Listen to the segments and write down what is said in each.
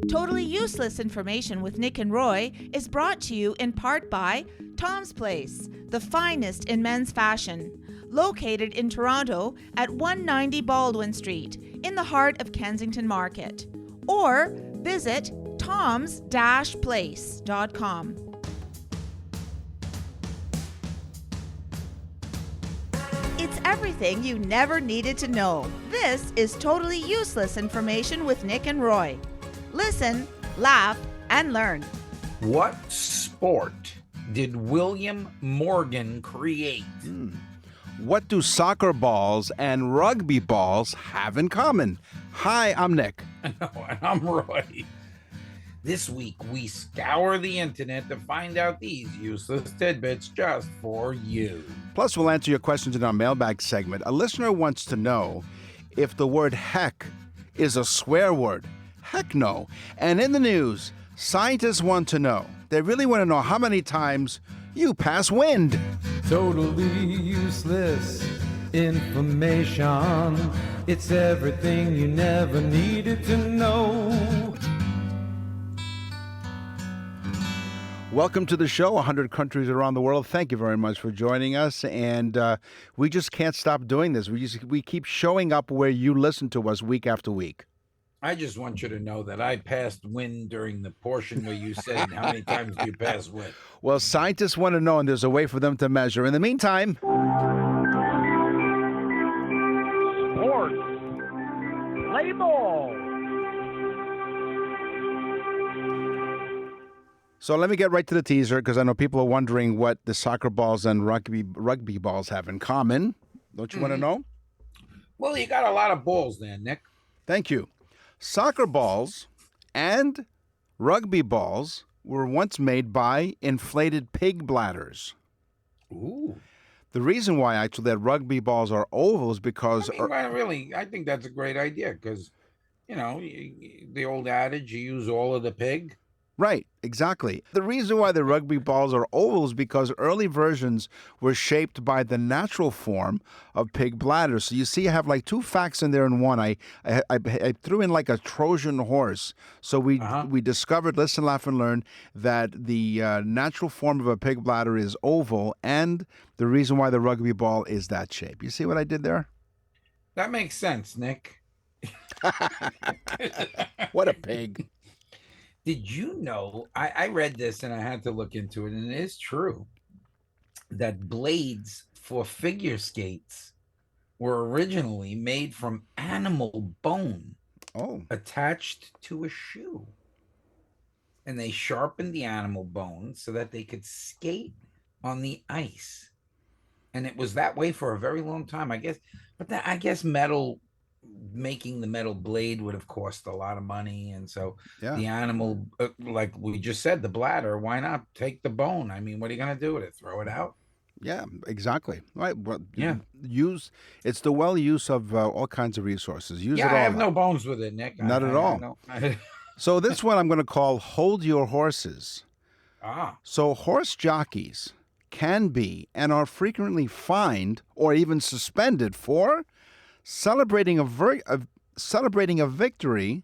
Totally Useless Information with Nick and Roy is brought to you in part by Tom's Place, the finest in men's fashion, located in Toronto at 190 Baldwin Street, in the heart of Kensington Market. Or visit toms-place.com. It's everything you never needed to know. This is Totally Useless Information with Nick and Roy. Listen, laugh, and learn. What sport did William Morgan create? What do soccer balls and rugby balls have in common? Hi, I'm Nick. No, and I'm Roy. This week, we scour the internet to find out these useless tidbits just for you. Plus, we'll answer your questions in our mailbag segment. A listener wants to know if the word heck is a swear word. Heck no. And in the news, scientists want to know. They really want to know how many times you pass wind. Totally useless information. It's everything you never needed to know. Welcome to the show, 100 countries around the world. Thank you very much for joining us. And we just can't stop doing this. We keep showing up where you listen to us week after week. I just want you to know that I passed wind during the portion where you said how many times do you pass wind. Well, scientists want to know, and there's a way for them to measure. In the meantime... Sports. Play ball. So let me get right to the teaser, because I know people are wondering what the soccer balls and rugby balls have in common. Don't you want to know? Well, you got a lot of balls there, Nick. Thank you. Soccer balls and rugby balls were once made by inflated pig bladders. Ooh. The reason why, actually, that rugby balls are oval is because... I think that's a great idea because, the old adage, you use all of the pig. Right, exactly. The reason why the rugby balls are oval is because early versions were shaped by the natural form of pig bladders. So you see, I have like two facts in there in one. I threw in like a Trojan horse. So we discovered, listen, laugh, and learn, that the natural form of a pig bladder is oval, and the reason why the rugby ball is that shape. You see what I did there? That makes sense, Nick. What a pig. Did you know, I read this and I had to look into it, and it is true that blades for figure skates were originally made from animal bone attached to a shoe. And they sharpened the animal bone so that they could skate on the ice. And it was that way for a very long time, I guess. But I guess making the metal blade would have cost a lot of money, and so the animal, like we just said, the bladder, why not take the bone? I mean, what are you going to do with it? Throw it out? Yeah, exactly. Right. Well, it's the well use of all kinds of resources. Use it all. I have no bones with it, Nick. Not at all. So this one I'm going to call Hold Your Horses. So horse jockeys can be and are frequently fined or even suspended for celebrating a victory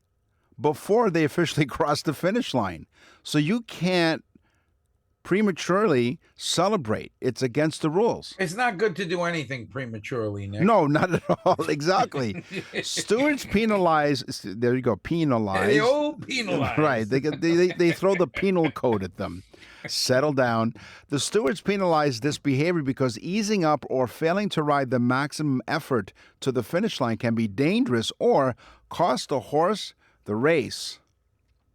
before they officially cross the finish line. So you can't prematurely celebrate. It's against the rules. It's not good to do anything prematurely, Nick. No, not at all. Exactly. Stewards penalize. There you go. Penalize. They all penalize. Right. They throw the penal code at them. Settle down. The stewards penalize this behavior because easing up or failing to ride the maximum effort to the finish line can be dangerous or cost the horse the race.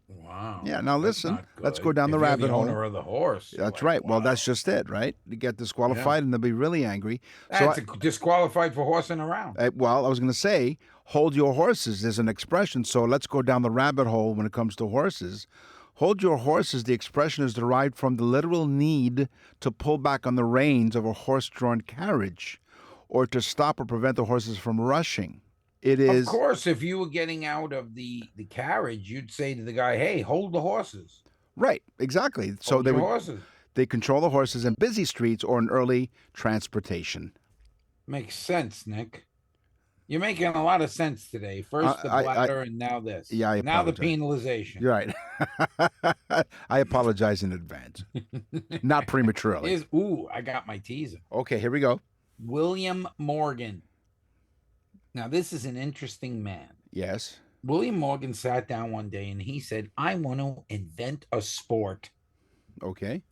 Wow. Yeah, now listen, let's go down the rabbit hole. Owner of the horse. That's like, right. wow. Well, that's just it, right? You get disqualified and they'll be really angry. That's disqualified for horsing around. Well, I was going to say, hold your horses is an expression, so let's go down the rabbit hole when it comes to horses. Hold your horses, the expression is derived from the literal need to pull back on the reins of a horse-drawn carriage or to stop or prevent the horses from rushing. It is. Of course, if you were getting out of the carriage, you'd say to the guy, hey, hold the horses. Right, exactly. So they control the horses in busy streets or in early transportation. Makes sense, Nick. You're making a lot of sense today. First the bladder, and now this. Yeah, I now the apologize. penalization. You're right. I apologize in advance. Not prematurely. I got my teaser. Okay, here we go. William Morgan. Now, this is an interesting man. Yes. William Morgan sat down one day and he said, I want to invent a sport. Okay.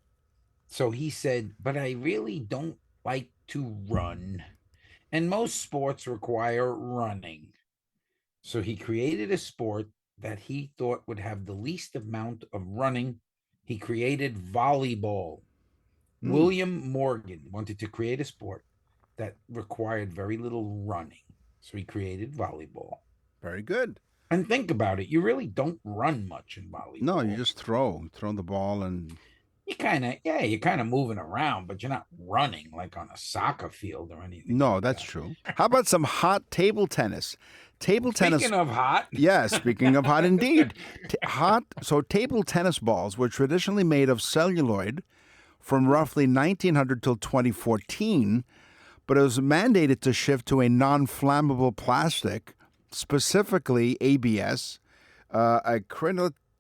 So he said, but I really don't like to run. And most sports require running. So he created a sport that he thought would have the least amount of running. He created volleyball. William Morgan wanted to create a sport that required very little running. So he created volleyball. Very good. And think about it. You really don't run much in volleyball. No, you just throw the ball and... You're kind of moving around, but you're not running like on a soccer field or anything. No, like that's that. true. How about some hot table tennis? Speaking of hot. Yes, speaking of hot indeed. So table tennis balls were traditionally made of celluloid from roughly 1900 till 2014, but it was mandated to shift to a non-flammable plastic, specifically ABS,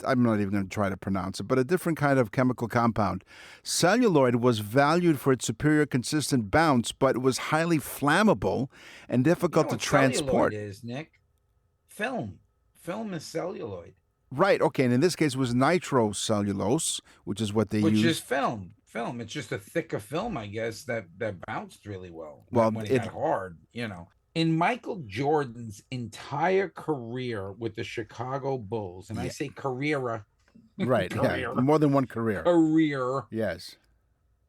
I'm not even going to try to pronounce it, but a different kind of chemical compound. Celluloid was valued for its superior consistent bounce, but it was highly flammable and difficult to transport. Celluloid is, Nick? Film. Film is celluloid. Right, okay, and in this case it was nitrocellulose, which is what they use. Which is film. Film. It's just a thicker film, I guess, that bounced really well. Well, when it got hard, In Michael Jordan's entire career with the Chicago Bulls, and I say career. Right, career. Yeah, more than one career. Career. Yes.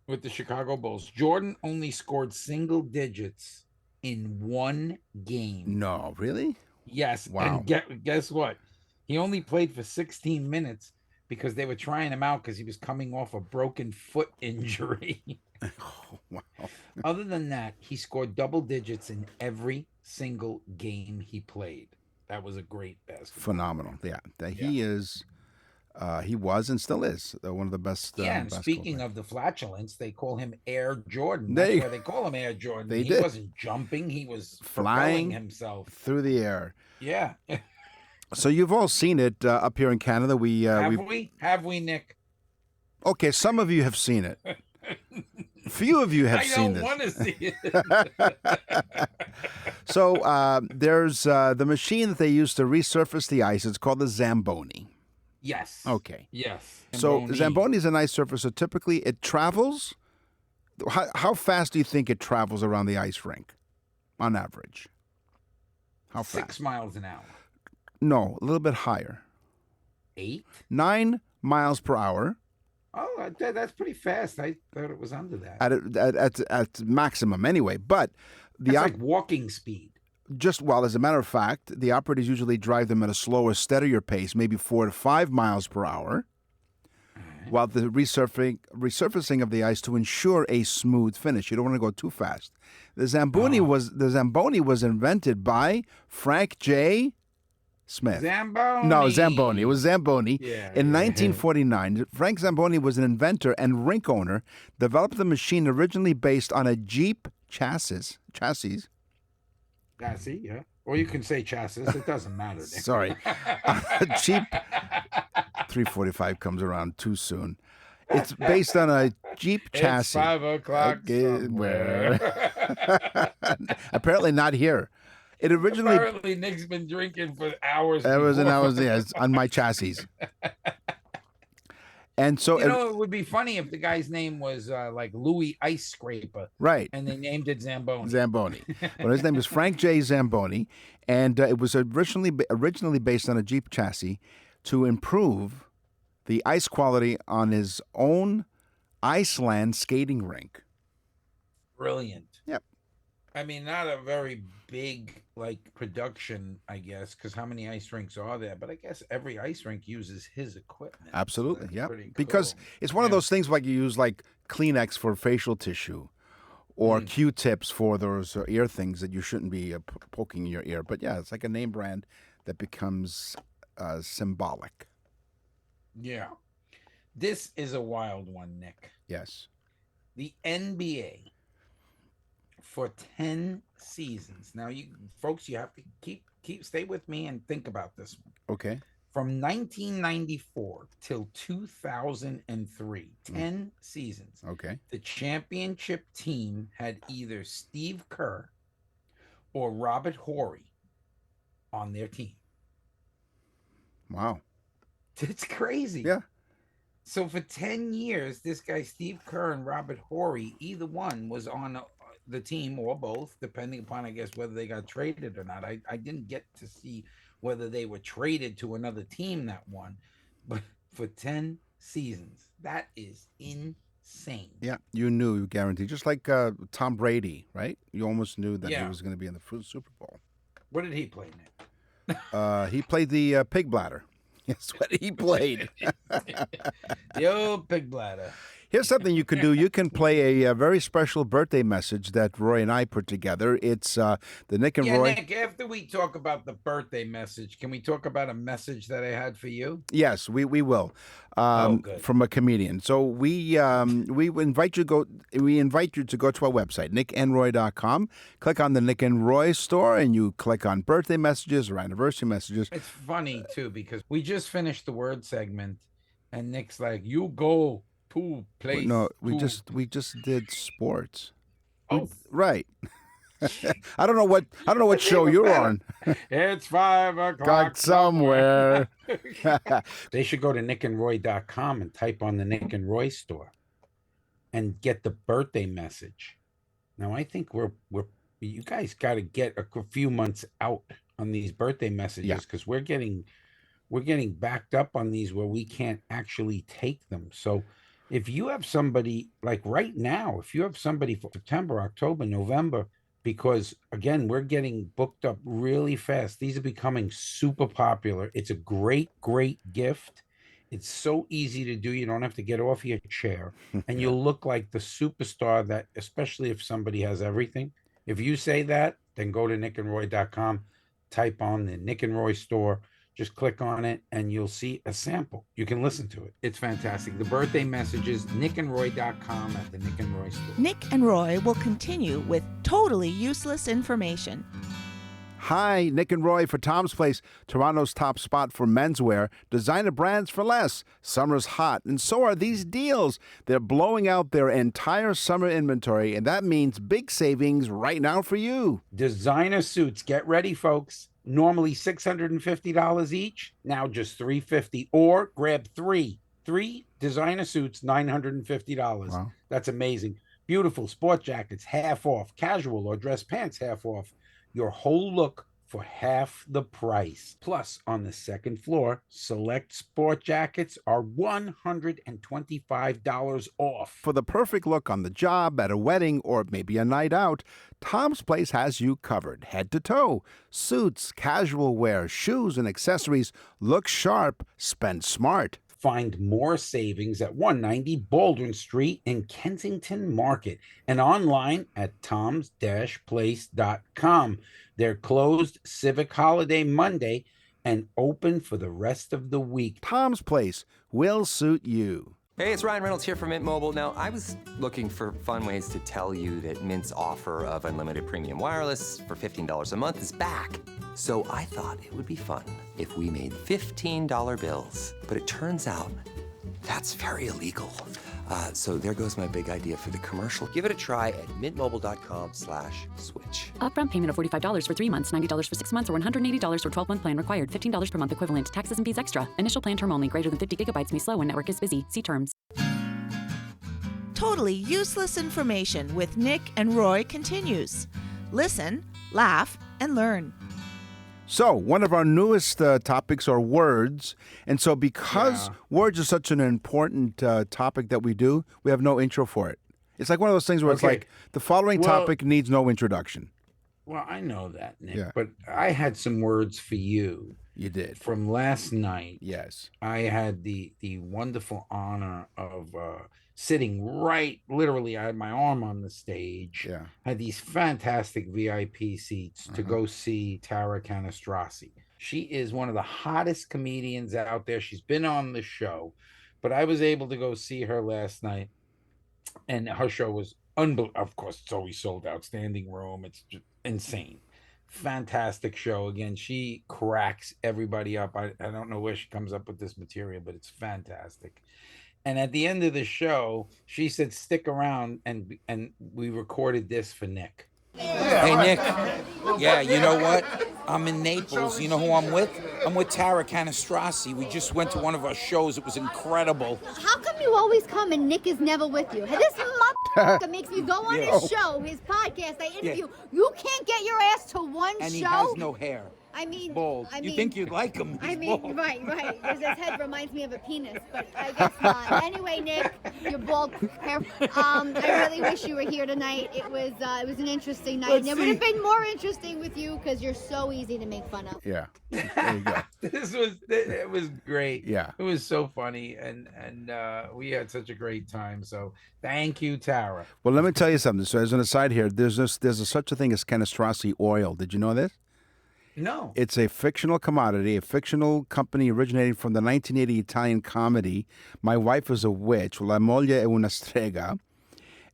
With the Chicago Bulls, Jordan only scored single digits in one game. No, really? Yes. Wow. And guess what? He only played for 16 minutes because they were trying him out because he was coming off a broken foot injury. Oh, wow. Other than that, he scored double digits in every single game he played. That was a great basketball. Phenomenal. Yeah. He is, he was and still is one of the best. And speaking of the flatulence, they call him Air Jordan. That's why they call him Air Jordan. He wasn't jumping. He was flying himself through the air. Yeah. So you've all seen it up here in Canada. Have we, Nick? Okay, some of you have seen it. Few of you have seen this. I don't want to see it. So there's the machine that they use to resurface the ice. It's called the Zamboni. Yes. Okay. Yes. So Zamboni is an ice surface. So typically it travels. How fast do you think it travels around the ice rink, on average? How fast? 6 miles an hour. No, a little bit higher. 8? 9 miles per hour. Oh, that's pretty fast. I thought it was under that. At maximum anyway. But that's like walking speed. As a matter of fact, the operators usually drive them at a slower, steadier pace, maybe 4 to 5 miles per hour, while the resurfacing of the ice to ensure a smooth finish. You don't want to go too fast. The Zamboni was invented by Frank J. Smith. Zamboni. No, Zamboni. It was Zamboni. Yeah, in 1949, Frank Zamboni was an inventor and rink owner, developed the machine originally based on a Jeep chassis. Chassis, yeah. Or you can say chassis. It doesn't matter. Sorry. Jeep 345 comes around too soon. It's based on a Jeep chassis. It's 5 o'clock somewhere. Apparently not here. It originally. Apparently, Nick's been drinking for hours. Yes, on my chassis. And so, it would be funny if the guy's name was like Louis Ice Scraper, right? And they named it Zamboni. Zamboni. Well, his name is Frank J. Zamboni, and it was originally based on a Jeep chassis to improve the ice quality on his own Iceland skating rink. Brilliant. Yep. I mean, not a very big production, I guess, because how many ice rinks are there? But I guess every ice rink uses his equipment. Absolutely, so yeah. Cool. Because it's one of those things like you use Kleenex for facial tissue, or Q-tips for those ear things that you shouldn't be poking in your ear. But yeah, it's like a name brand that becomes symbolic. Yeah. This is a wild one, Nick. Yes. The NBA for 10 seasons. Now, you folks, you have to stay with me and think about this one. Okay. From 1994 till 2003, 10 seasons. Okay. The championship team had either Steve Kerr or Robert Horry on their team. Wow. It's crazy. Yeah. So for 10 years, this guy, Steve Kerr and Robert Horry, either one was on the team or both, depending upon, I guess, whether they got traded or not. I didn't get to see whether they were traded to another team that won. But for 10 seasons, that is insane. Yeah, you knew, guaranteed. Just like Tom Brady, right? You almost knew that he was going to be in the Super Bowl. What did he play, Nick? He played the pig bladder. That's what he played. The old pig bladder. Here's something you can do. You can play a very special birthday message that Roy and I put together. It's the Nick and Roy. Nick, after we talk about the birthday message, can we talk about a message that I had for you? Yes, we will. Good. From a comedian. So we invite you to go to our website, nickandroy.com. Click on the Nick and Roy store, and you click on birthday messages or anniversary messages. It's funny too because we just finished the word segment, and Nick's like, "You go to place." No, we just did sports. Oh, Right. I don't know what show you're on. It's 5 o'clock Got somewhere. They should go to nickandroy.com and type on the Nick and Roy store and get the birthday message. Now, I think you guys got to get a few months out on these birthday messages because we're getting backed up on these where we can't actually take them. So if you have somebody like right now, if you have somebody for September, October, November, because again, we're getting booked up really fast. These are becoming super popular. It's a great, great gift. It's so easy to do. You don't have to get off your chair and you'll look like the superstar that, especially if somebody has everything. If you say that, then go to nickandroy.com, type on the Nick and Roy store, just click on it and you'll see a sample. You can listen to it. It's fantastic. The birthday messages, nickandroy.com at the Nick and Roy store. Nick and Roy will continue with totally useless information. Hi, Nick and Roy for Tom's Place, Toronto's top spot for menswear. Designer brands for less. Summer's hot, and so are these deals. They're blowing out their entire summer inventory, and that means big savings right now for you. Designer suits. Get ready, folks. Normally $650 each, now just $350. Or grab three designer suits, $950. Wow. That's amazing. Beautiful sport jackets, half off. Casual or dress pants, half off. Your whole look for half the price. Plus, on the second floor, select sport jackets are $125 off. For the perfect look on the job, at a wedding, or maybe a night out, Tom's Place has you covered, head to toe. Suits, casual wear, shoes, and accessories. Look sharp, spend smart. Find more savings at 190 Baldwin Street in Kensington Market and online at toms-place.com. They're closed Civic Holiday Monday and open for the rest of the week. Tom's Place will suit you. Hey, it's Ryan Reynolds here from Mint Mobile. Now, I was looking for fun ways to tell you that Mint's offer of unlimited premium wireless for $15 a month is back. So I thought it would be fun if we made $15 bills. But it turns out that's very illegal. So there goes my big idea for the commercial. Give it a try at mintmobile.com/switch. Upfront payment of $45 for 3 months, $90 for 6 months, or $180 for 12-month plan required. $15 per month equivalent. Taxes and fees extra. Initial plan term only. Greater than 50 gigabytes may slow when network is busy. See terms. Totally useless information with Nick and Roy continues. Listen, laugh, and learn. So, one of our newest topics are words. And so, because words are such an important topic that we do, we have no intro for it. It's like one of those things where it's like, the following topic needs no introduction. Well, I know that, Nick, Yeah. but I had some words for you. You did. From last night. Yes. I had the wonderful honor of sitting literally, I had my arm on the stage. Yeah. I had these fantastic VIP seats to go see Tara Canastrasi. She is one of the hottest comedians out there. She's been on the show, but I was able to go see her last night, and her show was Of course, it's always sold out. Standing room. It's just insane. Fantastic show. Again, she cracks everybody up. I don't know where she comes up with this material, but it's fantastic. And at the end of the show, she said, "Stick around," and we recorded this for Nick. Hey, Nick. Yeah, you know what? I'm in Naples. You know who I'm with? I'm with Tara Canastrasi. We just went to one of our shows. It was incredible. How come you always come and Nick is never with you? This motherfucker makes me go on his show, his podcast, I interview. Yeah. You can't get your ass to one And show? he has no hair. I mean, Bald. You think you'd like him? He's bald. right. Because his head reminds me of a penis, but I guess not. Anyway, Nick, you're bald hair. I really wish you were here tonight. It was an interesting night. And it would have been more interesting with you because you're so easy to make fun of. Yeah. There you go. It was great. Yeah. It was so funny, and we had such a great time. So thank you, Tara. Well, let me tell you something. So as an aside here, there's such a thing as Canastrasi oil. Did you know this? No. It's a fictional commodity, a fictional company originating from the 1980 Italian comedy My Wife is a Witch, La Moglie è una strega.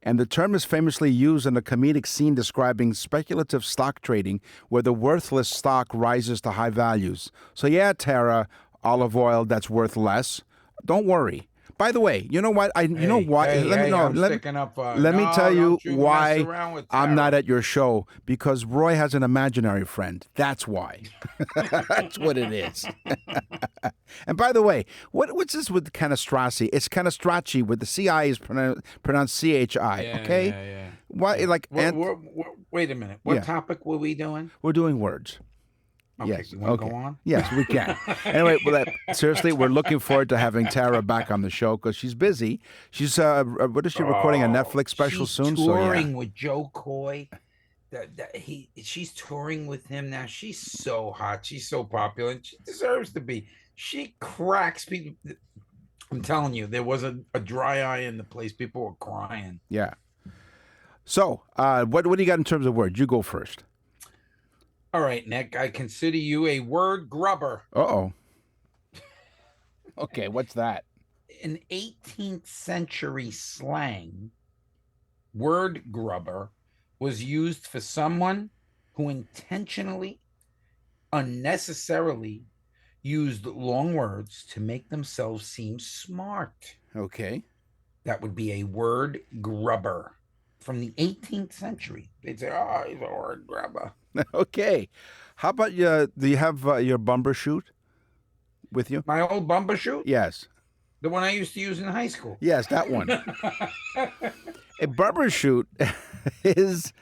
And the term is famously used in a comedic scene describing speculative stock trading where the worthless stock rises to high values. So yeah, Tara, olive oil that's worth less. Don't worry. By the way, you know what? Let me tell you why I'm not at your show, because Roy has an imaginary friend. That's why. That's what it is. And by the way, what's this with Canastrasi? It's Canastracci with the CI is pronounced CHI. Okay. Yeah. Why? Like, wait a minute. What topic were we doing? We're doing words. Okay, Yes. you want to go on? Yes, we can. Anyway, seriously, we're looking forward to having Tara back on the show because she's busy. She's what is she recording a Netflix special soon? Touring with Joe Coy. She's touring with him now. She's so hot. She's so popular, and she deserves to be. She cracks people. I'm telling you, there was a dry eye in the place. People were crying. Yeah. So, what do you got in terms of words? You go first. All right, Nick, I consider you a word grubber. Uh-oh. Okay, what's that? In 18th century slang, word grubber was used for someone who intentionally, unnecessarily used long words to make themselves seem smart. Okay. That would be a word grubber. From the 18th century, they'd say, "Oh, he's a word grubber." Okay. How about do you have your bumper shoot with you? My old bumper shoot? Yes. The one I used to use in high school. Yes, that one. A bumper shoot is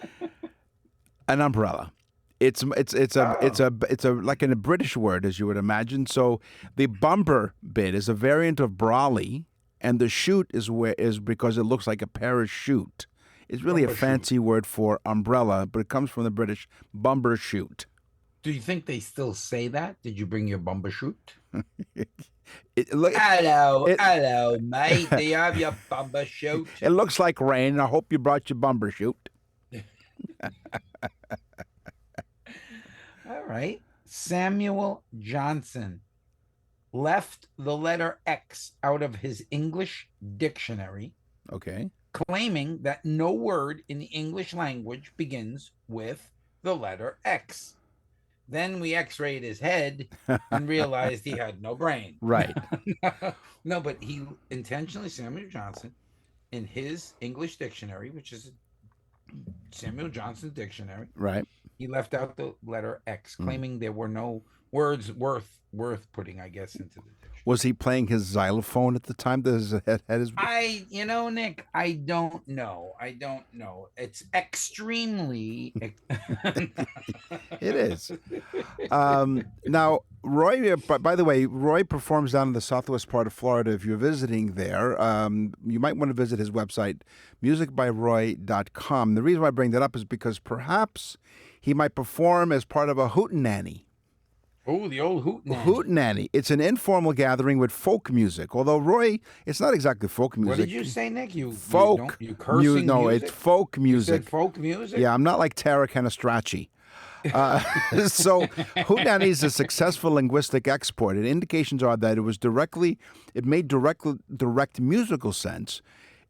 an umbrella. It's like a British word, as you would imagine. So the bumper bit is a variant of brolly, and the shoot is because it looks like a parachute. It's really a fancy word for umbrella, but it comes from the British bumper shoot. Do you think they still say that? Did you bring your bumper shoot? Hello, mate. Do you have your bumper shoot? It looks like rain. I hope you brought your bumper shoot. All right. Samuel Johnson left the letter X out of his English dictionary. Okay. Claiming that no word in the English language begins with the letter X. Then we x-rayed his head and realized he had no brain. Right. No, but he intentionally, Samuel Johnson, in his English dictionary, which is Samuel Johnson's dictionary, right, he left out the letter X, claiming there were no words worth putting, I guess, into the dictionary. Was he playing his xylophone at the time that his head his... Nick, I don't know. It's extremely... It is. Now, Roy, by the way, Roy performs down in the southwest part of Florida. If you're visiting there, you might want to visit his website, musicbyroy.com. The reason why I bring that up is because perhaps he might perform as part of a hootenanny. Oh, the old hootenanny. Hootenanny. It's an informal gathering with folk music. Although, Roy, it's not exactly folk music. What did you say, Nick? Folk. You cursing no, music? It's folk music. You said folk music? Yeah, I'm not like Tara Canastracci. So hootenanny is a successful linguistic export, and indications are that it made direct musical sense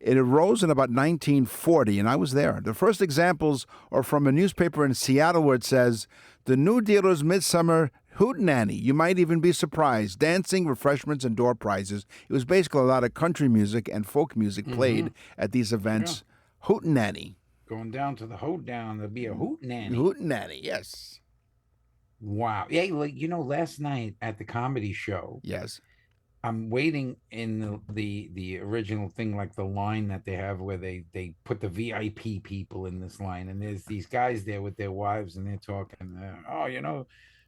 It arose in about 1940, and I was there. The first examples are from a newspaper in Seattle where it says, "The New Dealer's Midsummer Hootenanny. You might even be surprised. Dancing, refreshments, and door prizes." It was basically a lot of country music and folk music played at these events. Yeah. Hootenanny. Going down to the hoedown, there'll be a hootenanny. Hootenanny, yes. Wow. Yeah, like, last night at the comedy show. Yes. I'm waiting in the original thing, like the line that they have where they put the VIP people in this line, and there's these guys there with their wives, and they're talking.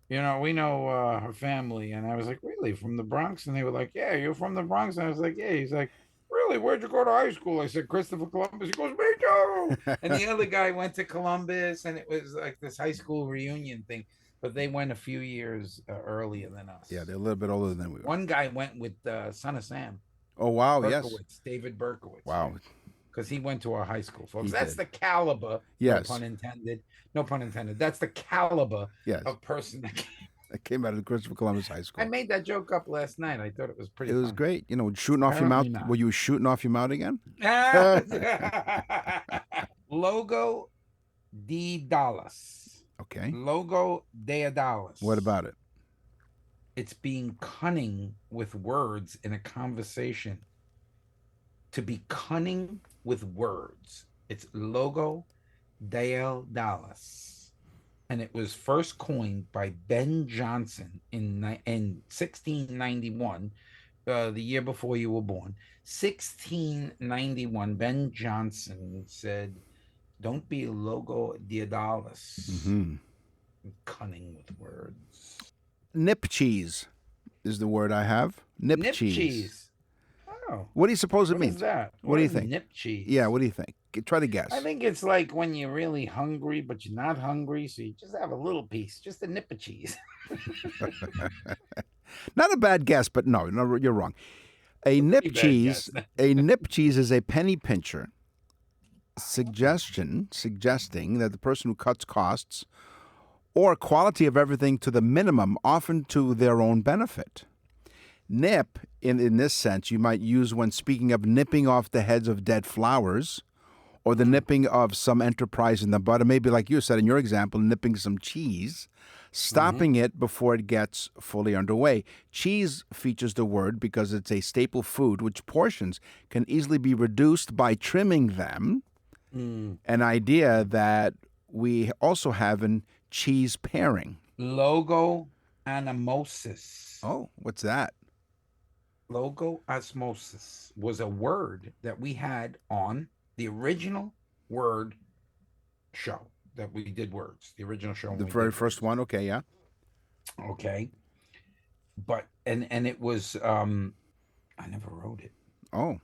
We know her family, and I was like, really, from the Bronx? And they were like, yeah, you're from the Bronx. And I was like, yeah. He's like, really, where'd you go to high school? I said, Christopher Columbus. He goes, me too. And the other guy went to Columbus, and it was like this high school reunion thing. But they went a few years earlier than us. Yeah, they're a little bit older than we were. One guy went with Son of Sam. Oh, wow, Berkowitz, yes. David Berkowitz. Wow. Because he went to our high school, folks. He That's did. the caliber, yes. No pun intended. No pun intended. That's the caliber yes. of person that came out of Christopher Columbus High School. I made that joke up last night. I thought it was pretty It was fun. great. Shooting off your mouth. Were you shooting off your mouth again? Logo de Dallas. Okay. Logo de Dallas. What about it? It's being cunning with words in a conversation. To be cunning with words. It's Logo de Dallas. And it was first coined by Ben Jonson in 1691, the year before you were born. 1691, Ben Jonson said, "Don't be Logo de Dallas." Mm-hmm. Cunning with words. Nip cheese is the word I have. Nip cheese. Oh. What do you suppose it means? What is that? What do you think? Nip cheese. Yeah, what do you think? Try to guess. I think it's like when you're really hungry, but you're not hungry, so you just have a little piece, just a nip of cheese. Not a bad guess, but no, you're wrong. A nip cheese is a penny pincher. Suggesting that the person who cuts costs or quality of everything to the minimum, often to their own benefit. Nip, in this sense, you might use when speaking of nipping off the heads of dead flowers, or the nipping of some enterprise in the bud, or maybe like you said in your example, nipping some cheese, stopping it before it gets fully underway. Cheese features the word because it's a staple food, which portions can easily be reduced by trimming them. An idea that we also have in cheese pairing. Logo osmosis. Oh, what's that? Logo osmosis was a word that we had on the original word show that we did words. The original show. The very first one. Okay, yeah. Okay. But and it was I never wrote it. Oh,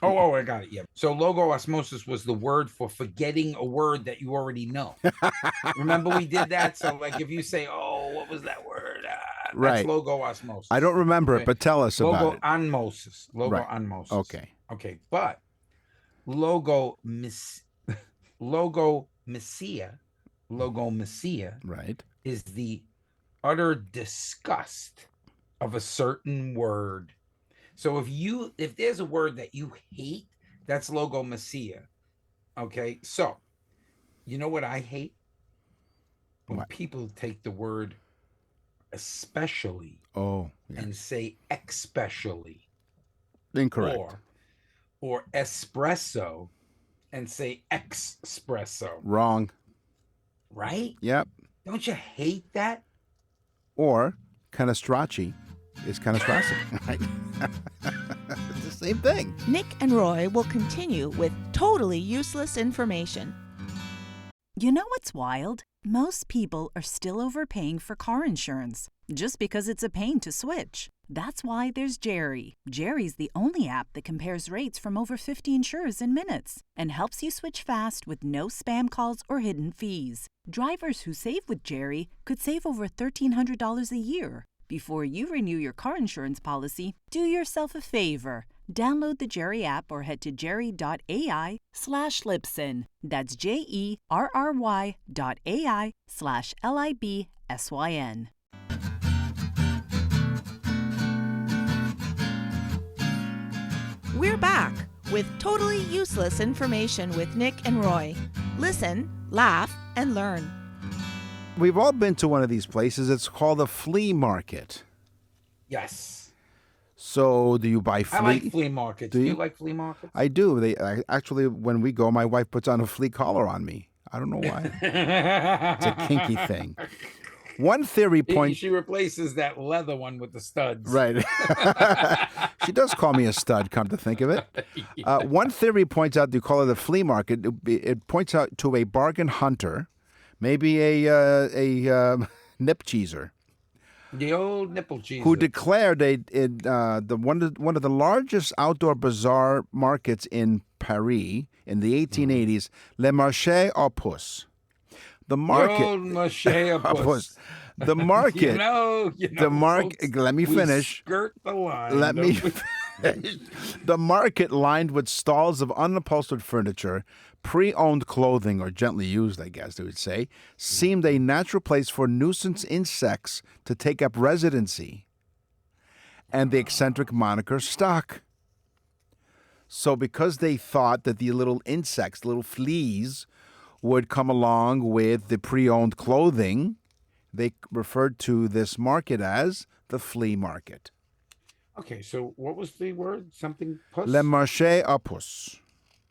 I got it. Yeah. So logo osmosis was the word for forgetting a word that you already know. Remember we did that? So like if you say, "Oh, what was that word?" Right. That's logo osmosis. I don't remember it, but tell us about it. Logo Right. osmosis. Okay. Okay, but logo messia, Right. is the utter disgust of a certain word. So if there's a word that you hate, that's logo messia. Okay, so you know what I hate? When people take the word especially and say especially. Incorrect. Or espresso and say espresso. Wrong. Right? Yep. Don't you hate that? Or canestracci is canestracci. Right? It's the same thing. Nick and Roy will continue with totally useless information. You know what's wild? Most people are still overpaying for car insurance just because it's a pain to switch. That's why there's Jerry. Jerry's the only app that compares rates from over 50 insurers in minutes and helps you switch fast with no spam calls or hidden fees. Drivers who save with Jerry could save over $1,300 a year. Before you renew your car insurance policy, do yourself a favor. Download the Jerry app or head to jerry.ai/Libsyn. That's JERRY.ai/LIBSYN. We're back with totally useless information with Nick and Roy. Listen, laugh, and learn. We've all been to one of these places. It's called a flea market. Yes. So do you buy flea? I like flea markets. Do you like flea markets? I do. Actually, when we go, my wife puts on a flea collar on me. I don't know why. It's a kinky thing. One theory point. She replaces that leather one with the studs. Right. She does call me a stud, come to think of it. Yeah. One theory points out, you call it a flea market. It points out to a bargain hunter, maybe a nip cheeser. The old nipple cheese. Who declared one of the largest outdoor bazaar markets in Paris in the 1880s, Le Marché aux Puces. The market. The old Marché aux Puces. The market. the market. Folks, let me finish. Skirt the line. Let me finish. The market, lined with stalls of unupholstered furniture, pre-owned clothing, or gently used, I guess they would say, seemed a natural place for nuisance insects to take up residency. And the eccentric moniker stuck. So because they thought that the little insects, little fleas, would come along with the pre-owned clothing, they referred to this market as the flea market. Okay, so what was the word? Something puss? Le Marché aux Puces.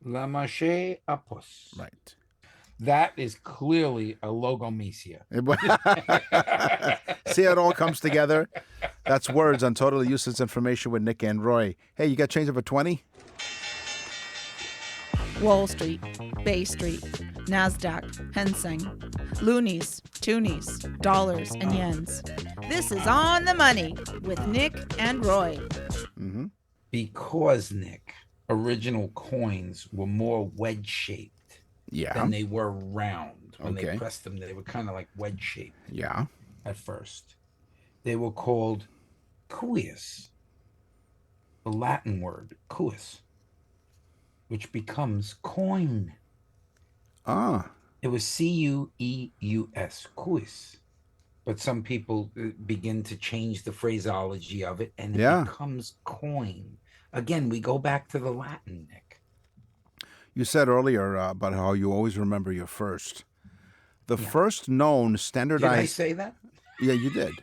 Le Marché aux Puces. Right. That is clearly a logomisia. See how it all comes together? That's words on totally useless information with Nick and Roy. Hey, you got change of a 20? Wall Street, Bay Street, NASDAQ, Hang Seng, loonies, toonies, dollars, and yens. This is On the Money with Nick and Roy. Mm-hmm. Because, Nick, original coins were more wedge-shaped than they were round. When they pressed them, they were kind of like wedge-shaped. Yeah. At first. They were called cuius, the Latin word, cuis, which becomes coin. Ah. It was C-U-E-U-S, cuis. But some people begin to change the phraseology of it, and it becomes coin. Again, we go back to the Latin, Nick. You said earlier about how you always remember your first. The first known standardized... Did I say that? Yeah, you did.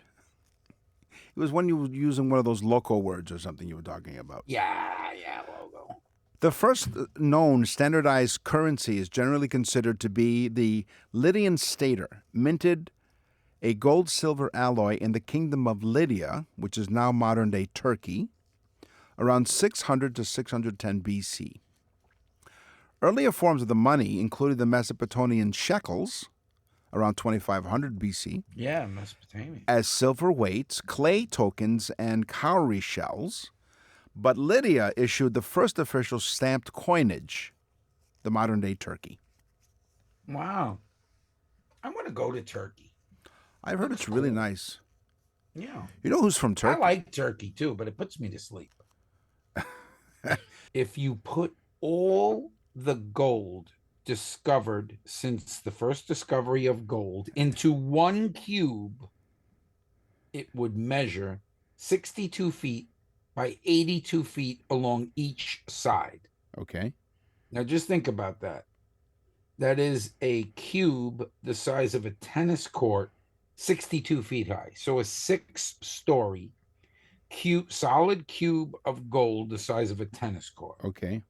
It was when you were using one of those loco words or something you were talking about. Yeah, logo. The first known standardized currency is generally considered to be the Lydian stater, minted a gold-silver alloy in the kingdom of Lydia, which is now modern-day Turkey, around 600 to 610 BC. Earlier forms of the money included the Mesopotamian shekels, around 2500 BC. Yeah, Mesopotamia. As silver weights, clay tokens, and cowrie shells. But Lydia issued the first official stamped coinage, the modern-day Turkey. Wow. I want to go to Turkey. I've heard it's really nice. Yeah. You know who's from Turkey? I like Turkey, too, but it puts me to sleep. If you put all the gold discovered since the first discovery of gold into one cube, it would measure 62 feet by 82 feet along each side. Okay. Now just think about that. That is a cube the size of a tennis court, 62 feet high. So a 6-story solid cube of gold the size of a tennis court. Okay.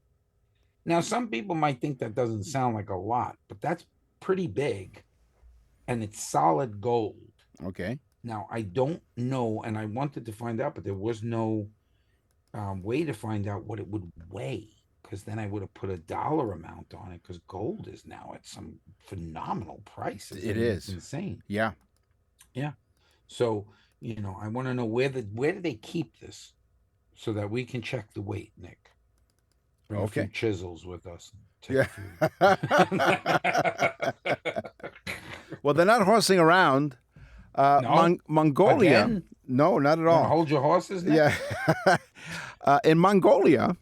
Now, some people might think that doesn't sound like a lot, but that's pretty big, and it's solid gold. Okay. Now, I don't know, and I wanted to find out, but there was no way to find out what it would weigh, because then I would have put a dollar amount on it, because gold is now at some phenomenal price. It is. It's insane. Yeah. Yeah. So, I want to know where do they keep this so that we can check the weight, Nick. Bring a few chisels with us. Yeah. Well, they're not horsing around. No? Mongolia. Again? No, not at all. Hold your horses, Nick? Yeah. In Mongolia,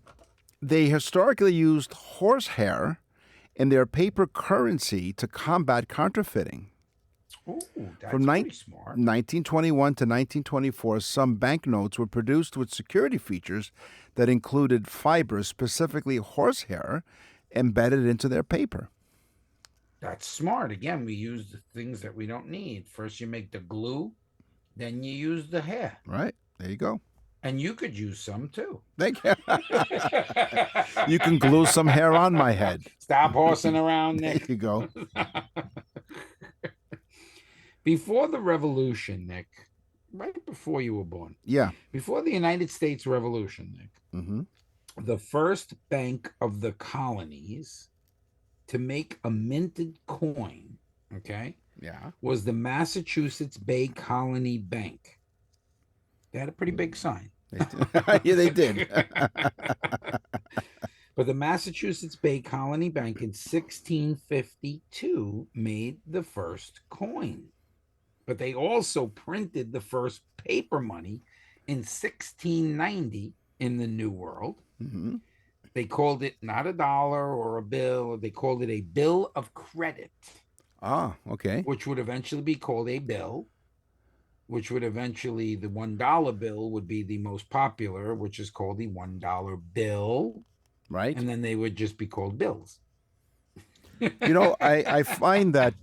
they historically used horsehair in their paper currency to combat counterfeiting. Ooh, that's From pretty smart. 1921 to 1924, some banknotes were produced with security features that included fibers, specifically horsehair, embedded into their paper. That's smart. Again, we use the things that we don't need. First, you make the glue, then you use the hair. Right. There you go. And you could use some too. Thank you. You can glue some hair on my head. Stop horsing around, Nick. There you go. Before the Revolution, Nick, right before you were born. Yeah. Before the United States Revolution, Nick, the first bank of the colonies to make a minted coin, okay, was the Massachusetts Bay Colony Bank. They had a pretty big sign. Yeah, they did. But the Massachusetts Bay Colony Bank in 1652 made the first coin. But they also printed the first paper money in 1690 in the New World. They called it not a dollar or a bill. They called it a bill of credit. Ah, okay. Which would eventually be called a bill, which would eventually, the $1 bill would be the most popular, which is called the $1 bill. Right. And then they would just be called bills. You know, I find that...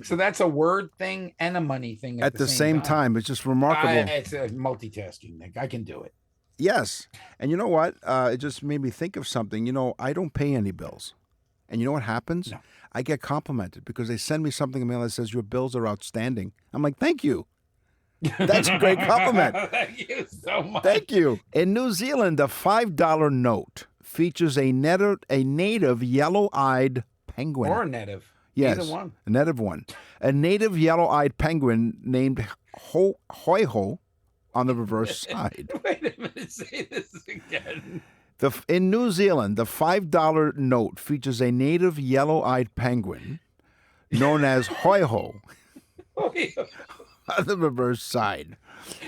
so that's a word thing and a money thing at the same time. It's just remarkable. It's multitasking, Nick. I can do it. Yes. And you know what? It just made me think of something. You know, I don't pay any bills. And you know what happens? No. I get complimented because they send me something in the mail that says, your bills are outstanding. I'm like, thank you. That's a great compliment. Thank you so much. Thank you. In New Zealand, a $5 note features a native yellow-eyed penguin. Or a native. Yes, Either one. a native one. A native yellow-eyed penguin named Hoi-Ho on the reverse side. Wait a minute. Say this again. In New Zealand, the $5 note features a native yellow-eyed penguin known as Hoi-Ho on the reverse side.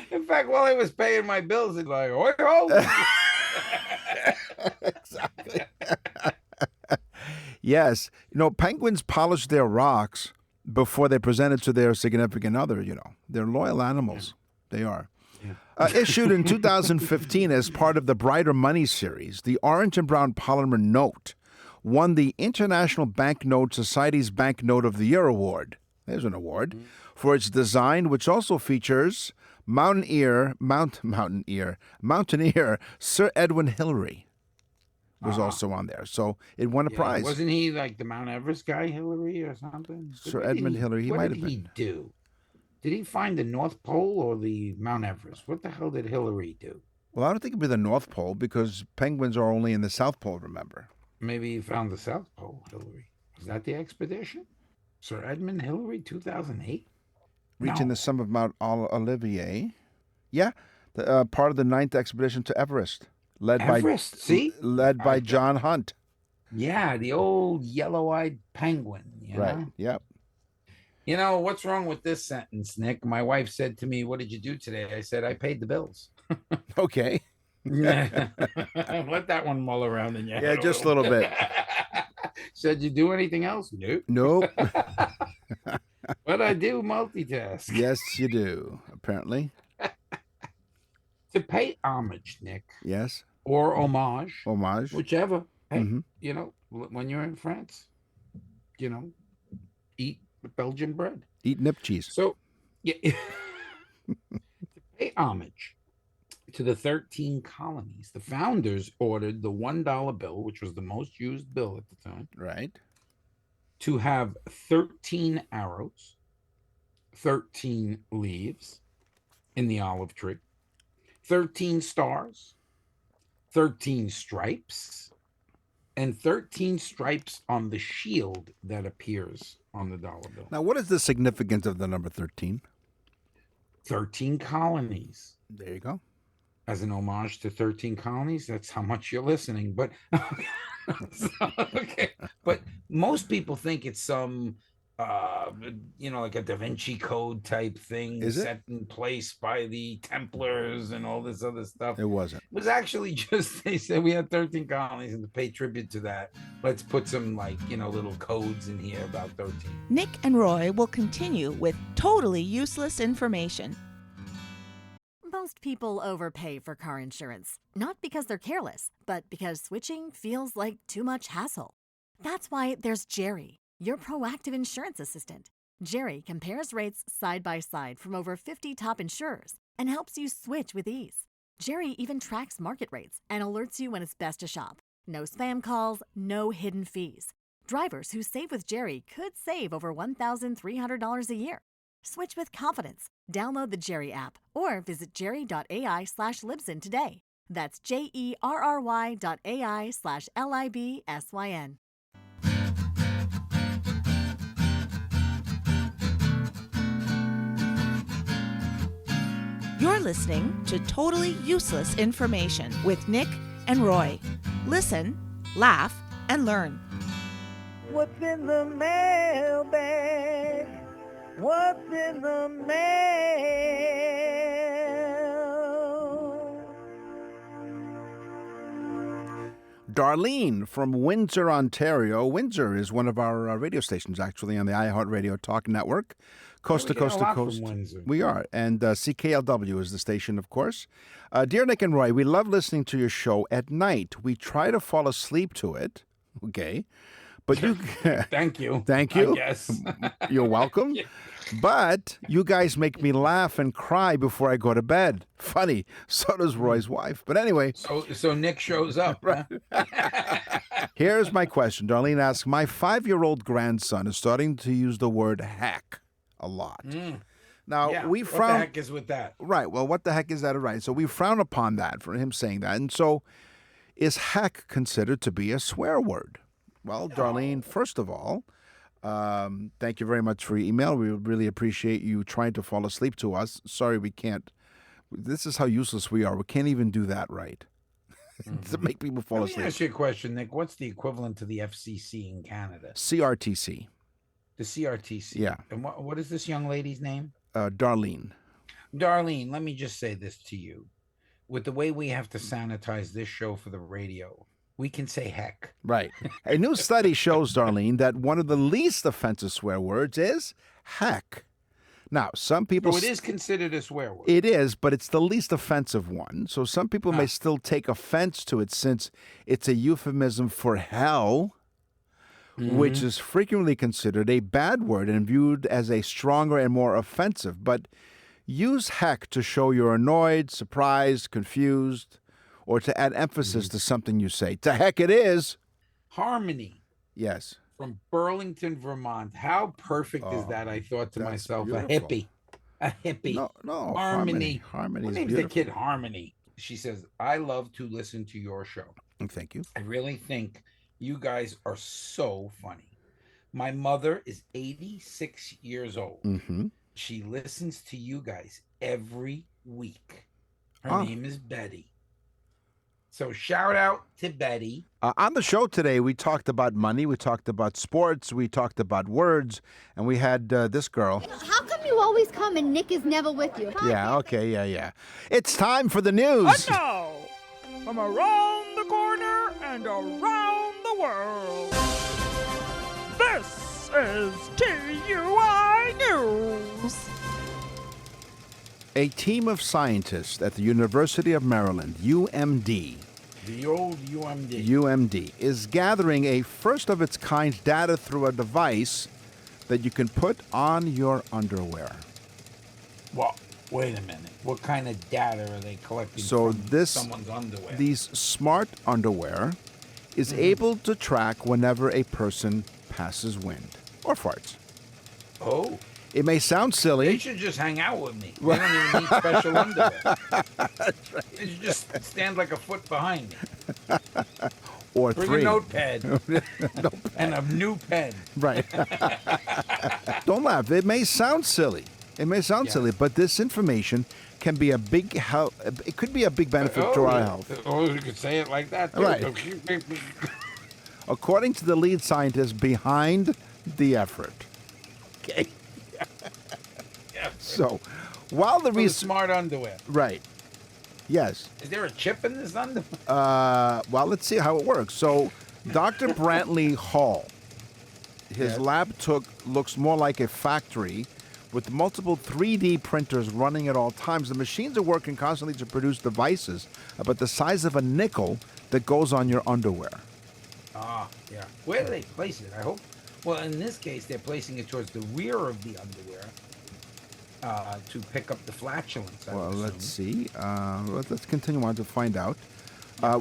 In fact, while I was paying my bills, it's like, Hoi-Ho. Exactly. Yes. You know, penguins polish their rocks before they present it to their significant other, you know. They're loyal animals. They are. Issued in 2015 as part of the Brighter Money series, the orange and brown polymer note won the International Banknote Society's Banknote of the Year award. There's an award for its design, which also features Mountaineer Sir Edwin Hillary was also on there. So it won a prize. Wasn't he like the Mount Everest guy, Hillary, or something? Sir Edmund Hillary, he might have been. What did he do? Did he find the North Pole or the Mount Everest? What the hell did Hillary do? Well, I don't think it'd be the North Pole because penguins are only in the South Pole, remember? Maybe he found the South Pole, Hillary. Was that the expedition? Sir Edmund Hillary, 2008? Reaching the summit of Mount Olivier. Yeah, part of the 9th expedition to Everest. Led by John Hunt. Yeah, the old yellow-eyed penguin. Right, yep. You know, what's wrong with this sentence, Nick? My wife said to me, what did you do today? I said, I paid the bills. Okay. Let that one mull around in your head. Yeah, just a little bit. Said you do anything else? Nope. But I do multitask. Yes, you do, apparently. To pay homage, Nick. Yes. Or homage. Homage. Whichever. Hey, you know, when you're in France, you know, eat Belgian bread. Eat nip cheese. So, yeah. To pay homage to the 13 colonies, the founders ordered the $1 bill, which was the most used bill at the time. Right. To have 13 arrows, 13 leaves in the olive tree, 13 stars, 13 stripes, and 13 stripes on the shield that appears on the dollar bill. Now, what is the significance of the number 13? 13 colonies. There you go. As an homage to 13 colonies, that's how much you're listening. But okay. But most people think it's some like a Da Vinci Code type thing Is it? set in place by the Templars and all this other stuff. It wasn't. It was actually just, they said we had 13 colonies, and to pay tribute to that, let's put some little codes in here about 13. Nick and Roy will continue with totally useless information. Most people overpay for car insurance, not because they're careless, but because switching feels like too much hassle. That's why there's Jerry, your proactive insurance assistant. Jerry compares rates side by side from over 50 top insurers and helps you switch with ease. Jerry even tracks market rates and alerts you when it's best to shop. No spam calls, no hidden fees. Drivers who save with Jerry could save over $1,300 a year. Switch with confidence. Download the Jerry app or visit jerry.ai/Libsyn today. That's JERRY.ai/LIBSYN. You're listening to Totally Useless Information with Nick and Roy. Listen, laugh, and learn. What's in the mailbag? What's in the mail? Darlene from Windsor, Ontario. Windsor is one of our radio stations, actually, on the iHeartRadio Talk Network. Coast to coast to coast. We are. And CKLW is the station, of course. Dear Nick and Roy, we love listening to your show at night. We try to fall asleep to it. Okay. But you... Thank you. Thank you. I guess. You're welcome. Yeah. But you guys make me laugh and cry before I go to bed. Funny. So does Roy's wife. But anyway. So Nick shows up. Right. Here's my question. Darlene asks, my 5-year-old grandson is starting to use the word heck a lot. Now, yeah, we frown. What the heck is with that? Right. Well, what the heck is that? Right. So we frown upon that, for him saying that. And so is heck considered to be a swear word? Well, Darlene, first of all, thank you very much for your email. We really appreciate you trying to fall asleep to us. Sorry, we can't. This is how useless we are. We can't even do that right. To make people fall asleep. Let me ask you a question, Nick. What's the equivalent to the FCC in Canada? CRTC. The CRTC. Yeah. And what is this young lady's name? Darlene. Darlene, let me just say this to you. With the way we have to sanitize this show for the radio, we can say heck. Right. A new study shows, Darlene, that one of the least offensive swear words is heck. Now, some people... So it is considered a swear word. It is, but it's the least offensive one. So some people may still take offense to it since it's a euphemism for hell, which is frequently considered a bad word and viewed as a stronger and more offensive. But use heck to show you're annoyed, surprised, confused, or to add emphasis to something you say. To heck it is. Harmony. Yes. From Burlington, Vermont. How perfect is that? I thought to myself, beautiful. a hippie. A hippie. No. Harmony. Harmony What is name's the beautiful. kid Harmony? She says, I love to listen to your show. Thank you. I really think you guys are so funny. My mother is 86 years old. Mm-hmm. She listens to you guys every week. Her name is Betty. So shout out to Betty. On the show today, we talked about money, we talked about sports, we talked about words, and we had this girl. How come you always come and Nick is never with you? Yeah, okay, yeah. It's time for the news. And now, from around the corner and around the world, this is TUI News. A team of scientists at the University of Maryland, UMD, The old UMD. UMD, is gathering a first-of-its-kind data through a device that you can put on your underwear. Well, wait a minute. What kind of data are they collecting So from this, someone's underwear? these smart underwear is able to track whenever a person passes wind or farts. Oh. It may sound They silly. should just hang out with me. They don't even need special underwear. They should just stand like a foot behind me. Or Bring three. a notepad and a new pen. Right. Don't laugh. It may sound silly. It may sound silly, but this information can be a big help. It could be a big benefit to our health. Oh, you could say it like that. Too. Right. According to the lead scientist behind the effort. Okay. Yeah. So, while the For the research, smart underwear. right? Yes. Is there a chip in this underwear? Well, let's see how it works. So, Dr. Brantley Hall, his Yes. lab looks more like a factory with multiple 3D printers running at all times. The machines are working constantly to produce devices about the size of a nickel that goes on your underwear. Ah, yeah. Where do they place it? I hope. Well, in this case, they're placing it towards the rear of the underwear to pick up the flatulence. Well, let's see. Let's continue on to find out.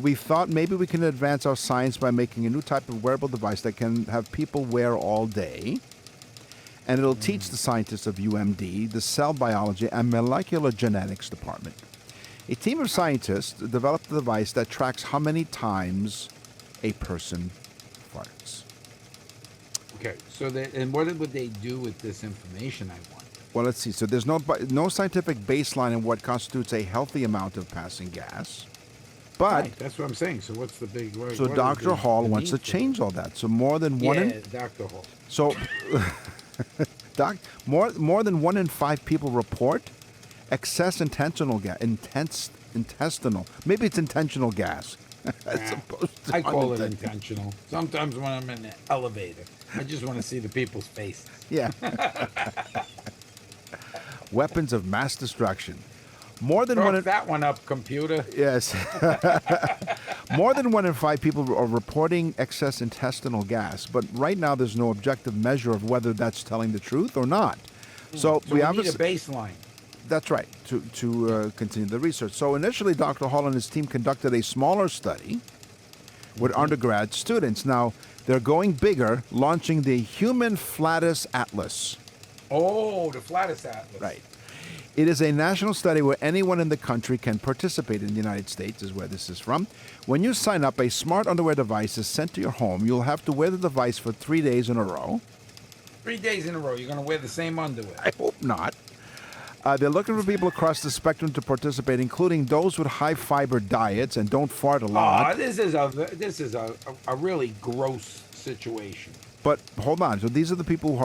We thought maybe we can advance our science by making a new type of wearable device that can have people wear all day. And it'll teach the scientists of UMD, the cell biology and molecular genetics department. A team of scientists developed a device that tracks how many times a person farts. Okay, so and what would they do with this information, I want? Well, let's see. So there's no scientific baseline in what constitutes a healthy amount of passing gas. But Right, that's what I'm saying. So what's the big... What so is Dr. the Hall wants to need for change all that. So more than it? one Yeah, in Dr. Hall. so more than 1 in 5 people report excess intestinal gas. Intestinal. Maybe it's intentional gas. As opposed to I call it unintentional. intentional. Sometimes when I'm in the elevator, I just want to see the people's faces. Yeah. Weapons of mass destruction. More than Broke one in, that one up, computer. yes. More than 1 in 5 people are reporting excess intestinal gas, but right now there's no objective measure of whether that's telling the truth or not. So we need a obviously baseline. that's right to continue the research. So initially, Dr. Hall and his team conducted a smaller study with undergrad students. Now they're going bigger, launching the Human Flatus Atlas. Oh, the Flatus Atlas. Right. It is a national study where anyone in the country can participate. In the United States is where this is from. When you sign up, a smart underwear device is sent to your home. You'll have to wear the device for 3 days in a row. 3 days in a row, you're going to wear the same underwear. I hope not. They're looking for people across the spectrum to participate, including those with high-fiber diets and don't fart a lot. This is a really gross situation. But hold on. So these are the people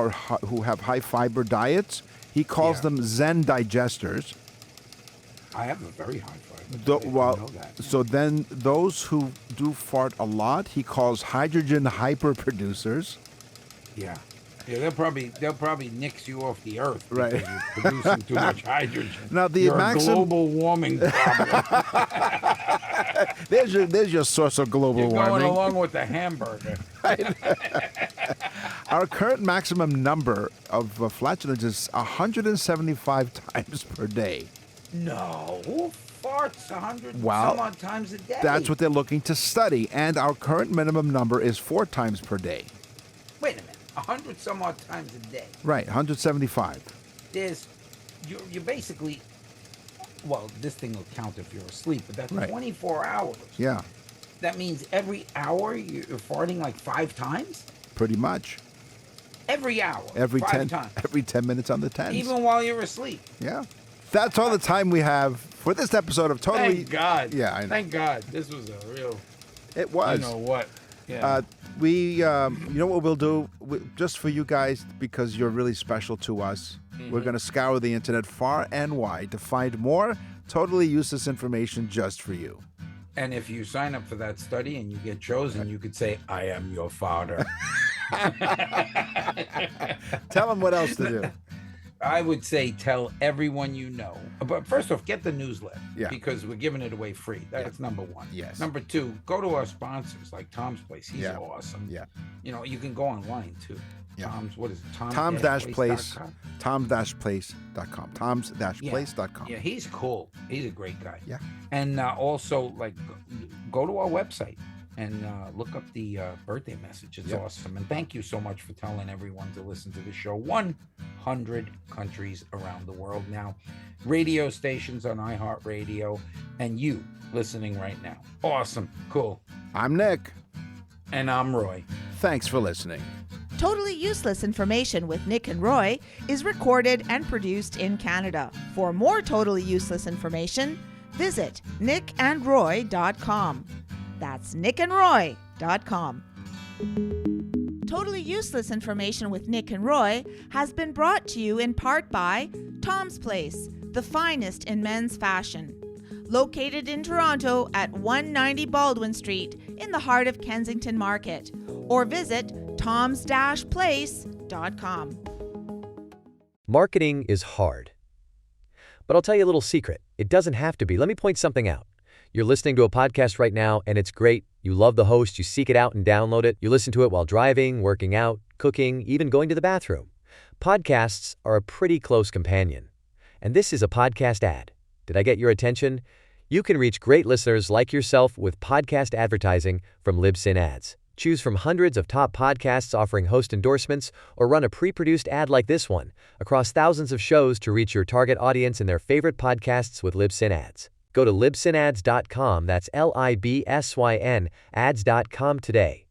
who have high-fiber diets. He calls them Zen digesters. I have a very high fiber. diet, I know that. So then those who do fart a lot, he calls hydrogen hyperproducers. Yeah. Yeah, they'll probably nix you off the earth Right. because you're producing too much hydrogen. Now, the You're maxim- a global warming problem. There's your source of global You're going warming. along with the hamburger. Our current maximum number of flatulence is 175 times per day. No, who farts 100 Wow. some odd times a day? That's what they're looking to study, and our current minimum number is 4 times per day. Wait a minute, 100 some odd times a day. Right, 175. You're basically, well, this thing will count if you're asleep, but that's Right. 24 hours. Yeah, That means every hour you're farting like 5 times? pretty much. Every hour, Every 5 10 times. every 10 minutes on the 10s. Even while you're asleep. Yeah. That's all the time we have for this episode of Totally. Thank God. Yeah, I know. Thank God. This was a real, It was. you know what. Yeah. You know what we'll do? Just for you guys, because you're really special to us, we're going to scour the internet far and wide to find more totally useless information just for you. And if you sign up for that study and you get chosen, you could say, I am your father. Tell them what else to do. I would say tell everyone you know. But first off, get the newsletter. Yeah. Because we're giving it away free. That's number one. Yes. Number two, go to our sponsors like Tom's Place. He's Yeah. awesome. Yeah. You know, you can go online too. Yeah. Tom's, what is it? Tom-place.com. Tom-place.com? Tom-place.com. Toms-place.com. Yeah, he's cool. He's a great guy. Yeah. And also, like, go to our website and look up the birthday message. It's awesome. And thank you so much for telling everyone to listen to the show. 100 countries around the world now. Radio stations on iHeartRadio. And you listening right now. Awesome. Cool. I'm Nick. And I'm Roy. Thanks for listening. Totally Useless Information with Nick and Roy is recorded and produced in Canada. For more totally useless information, visit nickandroy.com. That's nickandroy.com. Totally Useless Information with Nick and Roy has been brought to you in part by Tom's Place, the finest in men's fashion. Located in Toronto at 190 Baldwin Street in the heart of Kensington Market. Or visit toms-place.com. Marketing is hard. But I'll tell you a little secret. It doesn't have to be. Let me point something out. You're listening to a podcast right now, and it's great. You love the host. You seek it out and download it. You listen to it while driving, working out, cooking, even going to the bathroom. Podcasts are a pretty close companion. And this is a podcast ad. Did I get your attention? You can reach great listeners like yourself with podcast advertising from Libsyn Ads. Choose from hundreds of top podcasts offering host endorsements, or run a pre-produced ad like this one across thousands of shows to reach your target audience in their favorite podcasts with Libsyn Ads. Go to libsynads.com, that's LIBSYN, ads.com today.